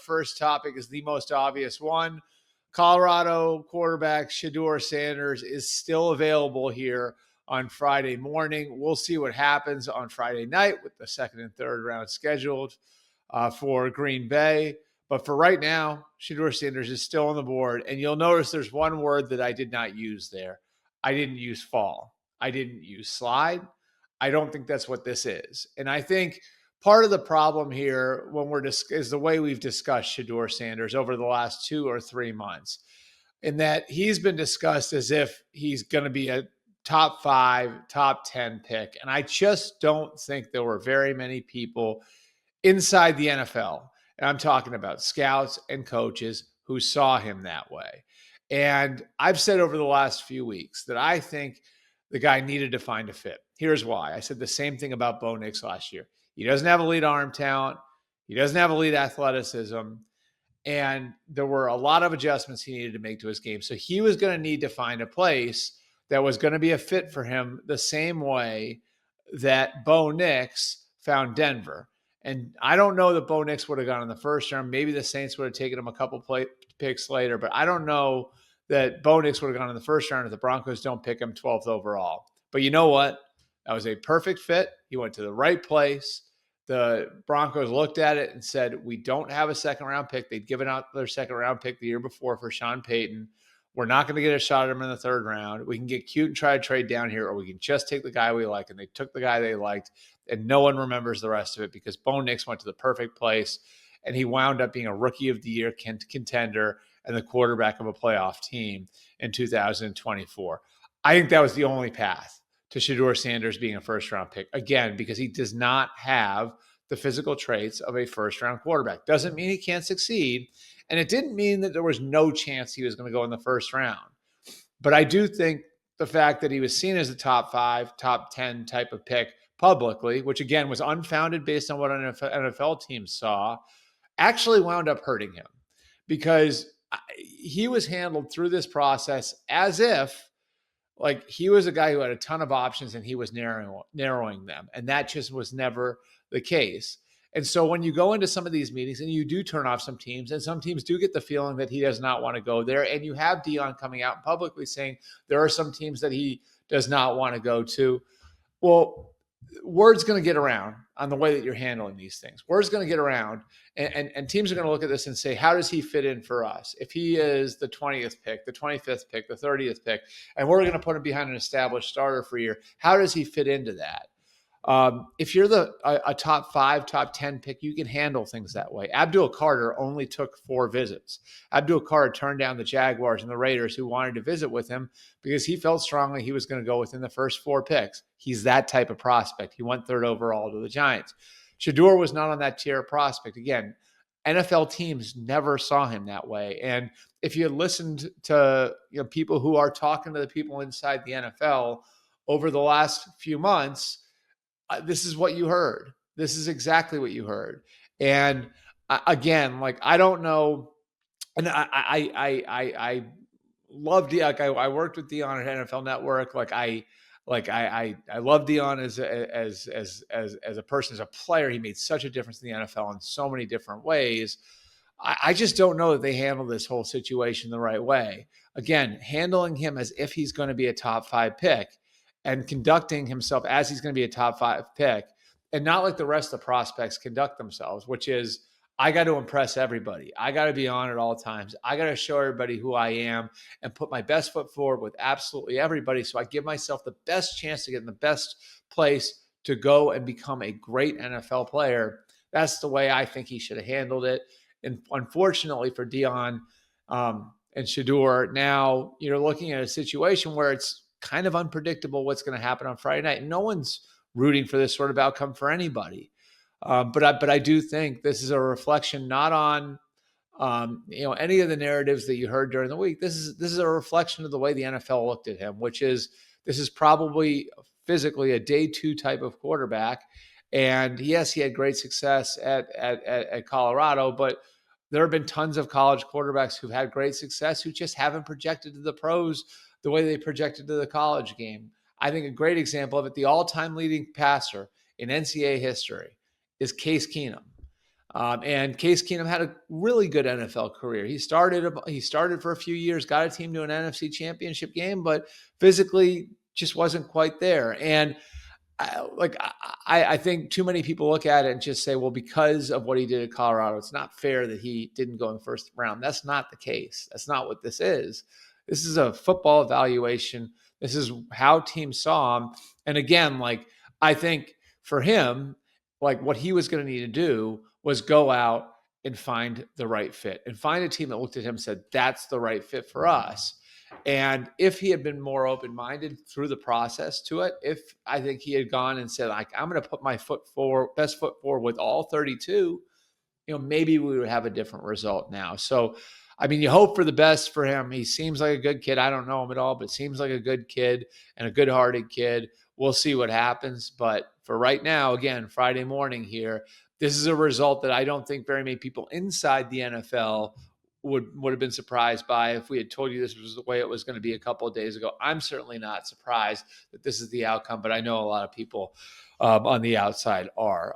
first topic is the most obvious one. Colorado quarterback Shedeur Sanders is still available here on Friday morning. We'll see what happens on Friday night with the second and third round scheduled for Green Bay. But for right now, Shedeur Sanders is still on the board. And you'll notice there's one word that I did not use there. I didn't use fall. I didn't use slide. I don't think that's what this is. And I think part of the problem here when is the way we've discussed Shedeur Sanders over the last 2 or 3 months, in that he's been discussed as if he's going to be a top 5, top 10 pick. And I just don't think there were very many people inside the NFL, and I'm talking about scouts and coaches, who saw him that way. And I've said over the last few weeks that I think the guy needed to find a fit. Here's why. I said the same thing about Bo Nix last year. He doesn't have elite arm talent. He doesn't have elite athleticism. And there were a lot of adjustments he needed to make to his game. So he was going to need to find a place that was going to be a fit for him the same way that Bo Nix found Denver. And I don't know that Bo Nix would have gone in the first round. Maybe the Saints would have taken him a couple picks later, but I don't know that Bo Nix would have gone in the first round if the Broncos don't pick him 12th overall. But you know what? That was a perfect fit. He went to the right place. The Broncos looked at it and said, we don't have a second-round pick. They'd given out their second-round pick the year before for Sean Payton. We're not going to get a shot at him in the third round. We can get cute and try to trade down here, or we can just take the guy we like. And they took the guy they liked, and no one remembers the rest of it because Bo Nix went to the perfect place, and he wound up being a Rookie of the Year contender and the quarterback of a playoff team in 2024. I think that was the only path to Shedeur Sanders being a first-round pick, again, because he does not have the physical traits of a first-round quarterback. Doesn't mean he can't succeed, and it didn't mean that there was no chance he was going to go in the first round. But I do think the fact that he was seen as a top 5, top 10 type of pick publicly, which again was unfounded based on what NFL teams saw, actually wound up hurting him because he was handled through this process as if like he was a guy who had a ton of options and he was narrowing them. And that just was never the case. And so when you go into some of these meetings and you do turn off some teams, and some teams do get the feeling that he does not want to go there, and you have Deion coming out publicly saying there are some teams that he does not want to go to. Well, word's going to get around on the way that you're handling these things. Word's going to get around, and teams are going to look at this and say, how does he fit in for us? If he is the 20th pick, the 25th pick, the 30th pick, and we're going to put him behind an established starter for a year, how does he fit into that? If you're a top 5, top 10 pick, you can handle things that way. Abdul Carter only took 4 visits. Abdul Carter turned down the Jaguars and the Raiders who wanted to visit with him because he felt strongly he was going to go within the first 4 picks. He's that type of prospect. He went 3rd overall to the Giants. Shedeur was not on that tier of prospect. Again, NFL teams never saw him that way. And if you listened to people who are talking to the people inside the NFL over the last few months, this is what you heard. This is exactly what you heard. And again, like, I don't know. And I love Deion. Like, I worked with Deion at NFL Network. I love Deion as a person, as a player. He made such a difference in the NFL in so many different ways. I just don't know that they handled this whole situation the right way. Again, handling him as if he's going to be a top 5 pick, and conducting himself as he's going to be a top 5 pick, and not like the rest of the prospects conduct themselves, which is, I got to impress everybody. I got to be on at all times. I got to show everybody who I am and put my best foot forward with absolutely everybody. So I give myself the best chance to get in the best place to go and become a great NFL player. That's the way I think he should have handled it. And unfortunately for Deion and Shedeur, now you're looking at a situation where it's kind of unpredictable what's going to happen on Friday night. No one's rooting for this sort of outcome for anybody. But I do think this is a reflection not on any of the narratives that you heard during the week. This is a reflection of the way the NFL looked at him, which is this is probably physically a day 2 type of quarterback. And yes, he had great success at Colorado, but there have been tons of college quarterbacks who've had great success who just haven't projected to the pros the way they projected to the college game. I think a great example of it, the all-time leading passer in NCAA history, is Case Keenum. And Case Keenum had a really good NFL career. He started for a few years, got a team to an NFC Championship game, but physically just wasn't quite there. And I think too many people look at it and just say, well, because of what he did at Colorado, it's not fair that he didn't go in the first round. That's not the case. That's not what this is. This is a football evaluation. This is how teams saw him. And again, like, I think for him, like, what he was going to need to do was go out and find the right fit and find a team that looked at him and said, that's the right fit for us. And if he had been more open-minded through the process to it, if I think he had gone and said, like, I'm going to put my best foot forward with all 32, maybe we would have a different result now. So, I mean, you hope for the best for him. He seems like a good kid. I don't know him at all, but seems like a good kid and a good-hearted kid. We'll see what happens. But for right now, again, Friday morning here, this is a result that I don't think very many people inside the NFL would have been surprised by if we had told you this was the way it was going to be a couple of days ago. I'm certainly not surprised that this is the outcome, but I know a lot of people on the outside are.